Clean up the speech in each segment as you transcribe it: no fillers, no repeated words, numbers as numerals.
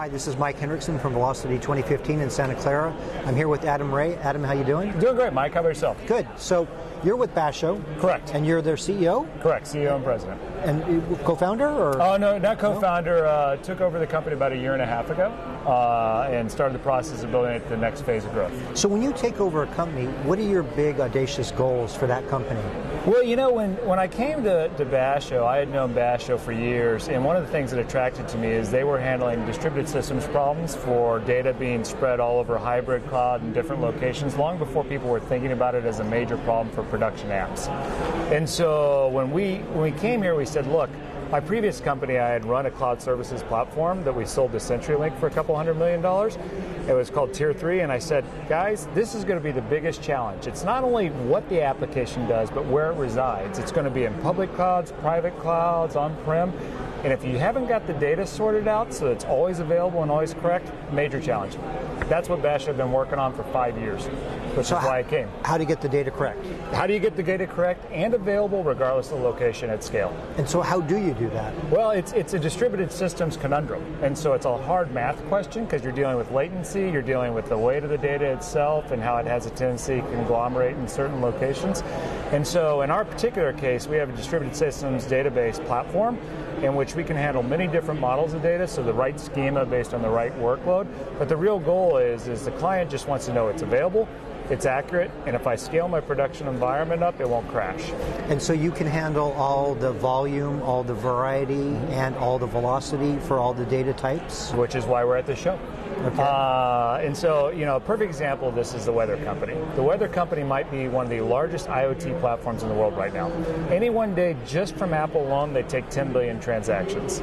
Hi, this is Mike Hendrickson from Velocity 2015 in Santa Clara. I'm here with Adam Wray. Adam, how you doing? Doing great, Mike. How about yourself? Good. So you're with Basho. Correct. And you're their CEO? Correct, CEO and president. And co-founder? Or? Oh, no, not co-founder. No? Took over the company about a year and a half ago and started the process of building it to the next phase of growth. So when you take over a company, what are your big, audacious goals for that company? Well, you know, when I came to Basho, I had known Basho for years, and one of the things that attracted to me is they were handling distributed systems problems for data being spread all over hybrid cloud and different locations long before people were thinking about it as a major problem for production apps. And so when we came here, we said, look, my previous company, I had run a cloud services platform that we sold to CenturyLink for a couple $100 million. It was called Tier 3, and I said, guys, this is going to be the biggest challenge. It's not only what the application does, but where it resides. It's going to be in public clouds, private clouds, on-prem. And if you haven't got the data sorted out so it's always available and always correct, major challenge. That's what Basho have been working on for 5 years, which is why I came. How do you get the data correct? How do you get the data correct and available regardless of location at scale? And so how do you do that? Well, it's a distributed systems conundrum. And so it's a hard math question because you're dealing with latency, you're dealing with the weight of the data itself and how it has a tendency to conglomerate in certain locations. And so in our particular case, we have a distributed systems database platform in which we can handle many different models of data, so the right schema based on the right workload. But the real goal is the client just wants to know it's available, it's accurate, and if I scale my production environment up, it won't crash. And so you can handle all the volume, all the variety, and all the velocity for all the data types? Which is why we're at this show. Okay. And so, you know, a perfect example of this is the Weather Company. The Weather Company might be one of the largest IoT platforms in the world right now. Any one day, just from Apple alone, they take 10 billion transactions,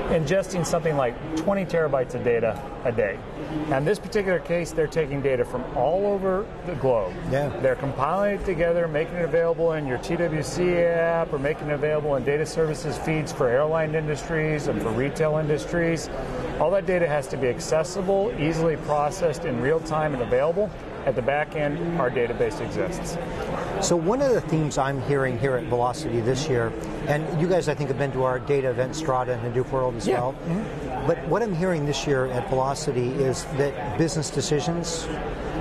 ingesting something like 20 terabytes of data a day. Now, in this particular case, they're taking data from all over the globe. Yeah. They're compiling it together, making it available in your TWC app, or making it available in data services feeds for airline industries and for retail industries. All that data has to be accessible, easily processed in real time and available. At the back end, our database exists. So one of the themes I'm hearing here at Velocity this year, and you guys I think have been to our data event Strata and Hadoop World as well, but what I'm hearing this year at Velocity is that business decisions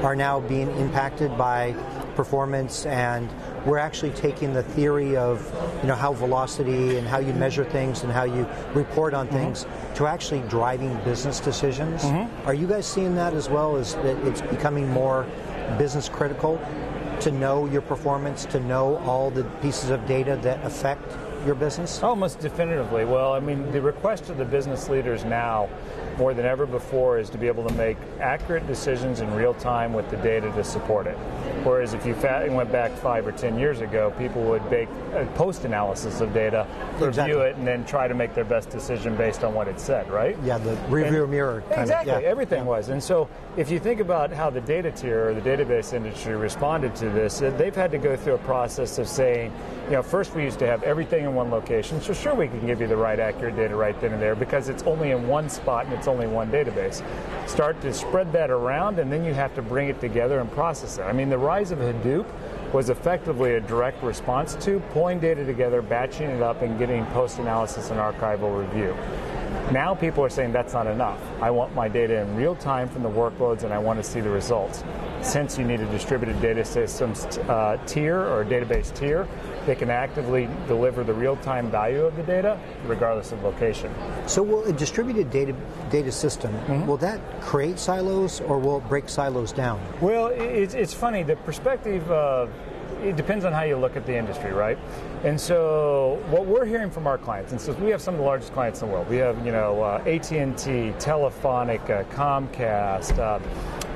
are now being impacted by performance, and we're actually taking the theory of, you know, how velocity and how you measure things and how you report on things to actually driving business decisions. Are you guys seeing that as well, as that it's becoming more business critical to know your performance, to know all the pieces of data that affect your business? Almost definitively. Well, I mean, the request of the business leaders now, more than ever before, is to be able to make accurate decisions in real time with the data to support it. Whereas if you went back 5 or 10 years ago, people would make a post-analysis of data, review it, and then try to make their best decision based on what it said, right? Yeah, the review mirror kind exactly, of. Yeah. Everything was. And so if you think about how the data tier or the database industry responded to this, they've had to go through a process of saying, you know, first we used to have everything in one location, so sure we can give you the right accurate data right then and there because it's only in one spot and it's only one database. Start to spread that around, and then you have to bring it together and process it. I mean, the rise of Hadoop was effectively a direct response to pulling data together, batching it up, and getting post-analysis and archival review. Now people are saying that's not enough. I want my data in real time from the workloads, and I want to see the results. Since you need a distributed data systems tier or database tier, they can actively deliver the real-time value of the data regardless of location. So will a distributed data system, will that create silos or will it break silos down? Well, it's funny. The perspective of it depends on how you look at the industry, right? And so what we're hearing from our clients, and so we have some of the largest clients in the world. We have, you know, AT&T, Telefonica, Comcast,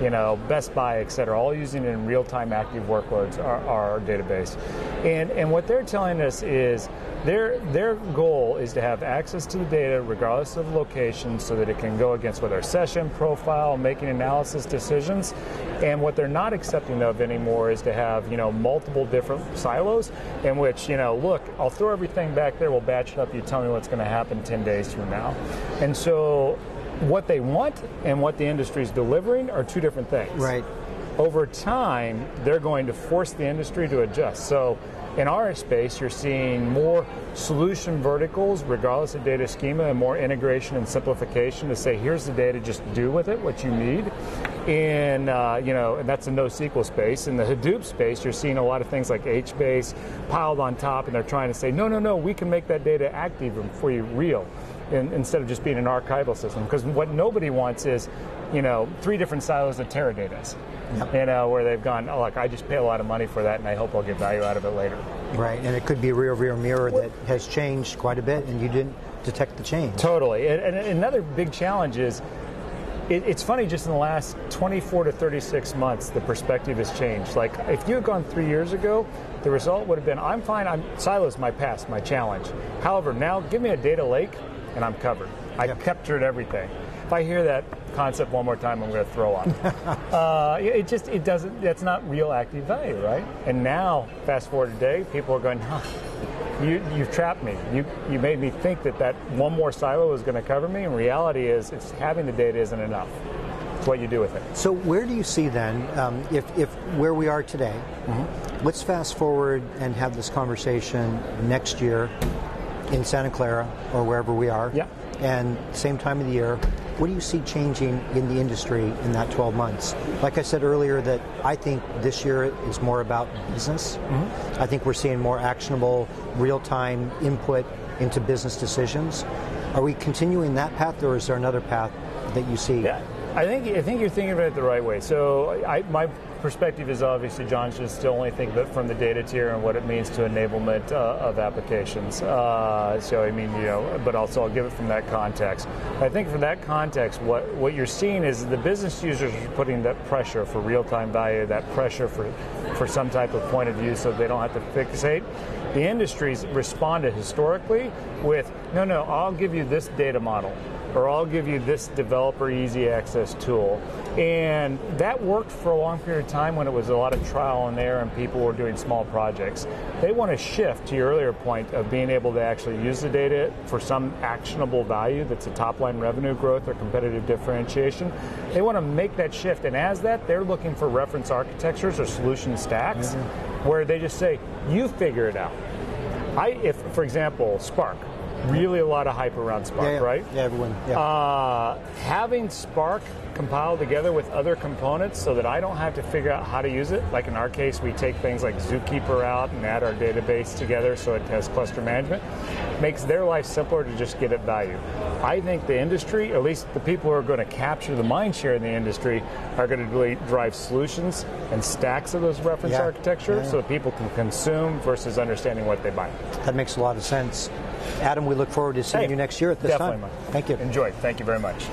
you know, Best Buy, et cetera, all using it in real-time active workloads, our database. And what they're telling us is their goal is to have access to the data regardless of location so that it can go against with our session profile, making analysis decisions. And what they're not accepting of anymore is to have, you know, multiple different silos in which, you know, look, I'll throw everything back there, we'll batch it up, you tell me what's going to happen 10 days from now. And so what they want and what the industry is delivering are two different things. Right. Over time, they're going to force the industry to adjust. So In our space, you're seeing more solution verticals, regardless of data schema, and more integration and simplification to say, here's the data, just do with it what you need. And and that's a NoSQL space. In the Hadoop space, you're seeing a lot of things like HBase piled on top, and they're trying to say, no, we can make that data active for you real, instead of just being an archival system. Because what nobody wants is, 3 different silos of Teradata. Yep. Where they've gone, oh, look, I just pay a lot of money for that, and I hope I'll get value out of it later. Right, and it could be a rear mirror that has changed quite a bit, and you didn't detect the change. Totally. And another big challenge is, it's funny, just in the last 24 to 36 months, the perspective has changed. Like, if you had gone 3 years ago, the result would have been, I'm fine, silos my past, my challenge. However, now give me a data lake, and I'm covered. I've captured everything. If I hear that concept one more time, I'm going to throw up. It doesn't, that's not real active value, right? And now, fast forward today, people are going, you've trapped me. You made me think that one more silo is going to cover me. And reality is, it's having the data isn't enough. It's what you do with it. So where do you see then, if where we are today, let's fast forward and have this conversation next year in Santa Clara or wherever we are, and same time of the year, what do you see changing in the industry in that 12 months? Like I said earlier, that I think this year is more about business. I think we're seeing more actionable, real-time input into business decisions. Are we continuing that path, or is there another path that you see? Yeah, I think you're thinking of it the right way. So my perspective is obviously, John should still only think of it from the data tier and what it means to enablement of applications. But also I'll give it from that context. I think from that context, what you're seeing is the business users are putting that pressure for real-time value, that pressure for some type of point of view so they don't have to fixate. The industries responded historically with, no, I'll give you this data model, or I'll give you this developer easy access tool. And that worked for a long period of time when it was a lot of trial and error and people were doing small projects. They want to shift to your earlier point of being able to actually use the data for some actionable value that's a top-line revenue growth or competitive differentiation. They want to make that shift, and as that, they're looking for reference architectures or solution stacks where they just say, you figure it out. If, for example, Spark, really a lot of hype around Spark, right? Yeah, everyone. Having Spark compiled together with other components so that I don't have to figure out how to use it. Like in our case, we take things like Zookeeper out and add our database together so it has cluster management. Makes their life simpler to just get at value. I think the industry, at least the people who are going to capture the mind share in the industry, are going to really drive solutions and stacks of those reference architectures so that people can consume versus understanding what they buy. That makes a lot of sense. Adam, we look forward to seeing you next year at this time. Definitely. Thank you. Enjoy. Thank you very much.